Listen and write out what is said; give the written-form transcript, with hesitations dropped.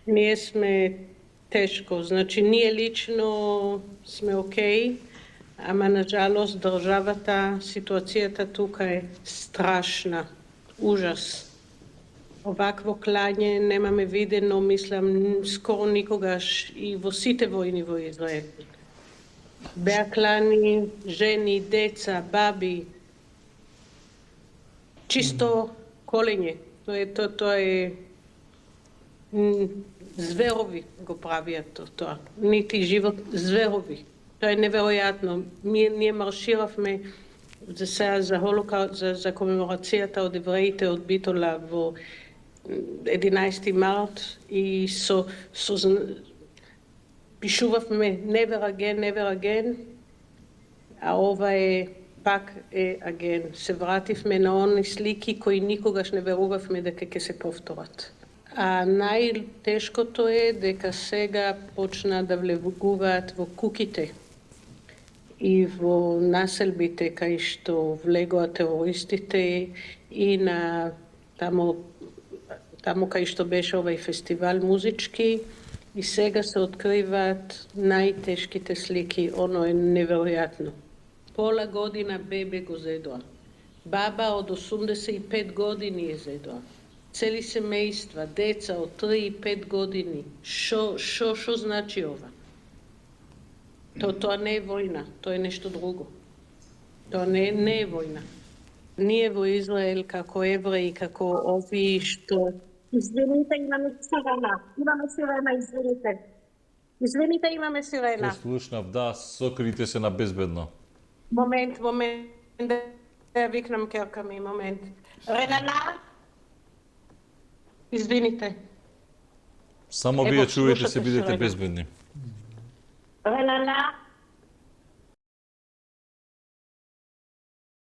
Ние сме тежко, значи ние лично сме окей, ама nažalost държавата, ситуацията тук е страшна, ужас. Ovakvo klanje nemame videno, mislim, skoro nikogaš i vo site vojni vo Izraelu. Bea klani, ženi, deca, babi, čisto kolenje. To je zverovi go pravijat to. Niti život zverovi. To je neverojatno. Ние марширавме за сега за Холокауст, за комеморацията от евреите от Битола во 11 март и пишувавме never again, а ова е пак е again. Се вративме на они слики кои никогаш не верувавме дека ќе се повторат. А најтешкото е дека сега почна да влегуваат во куките и во населбите кај што влегоа терористите и на тамо кај што беше овај фестивал музички и сега се откриваат најтешките слики, оно е неверојатно. Пола година бебе го зедоа. Баба од 85 години е зедоа. Цели семејства, деца од 3 и 5 години. Шо значи ова? Тоа не е војна, тоа е нешто друго. Тоа не е војна. Ние во Израел како евреи, како ови што... Извините, имаме сирена. Извините, имаме сирена. Се слушнав, да, сокрите се на безбедно. Момент, да ја викнам керка ми, момент. Ренана? Извините. Само вие чуете, се бидете безбедни. Ренана?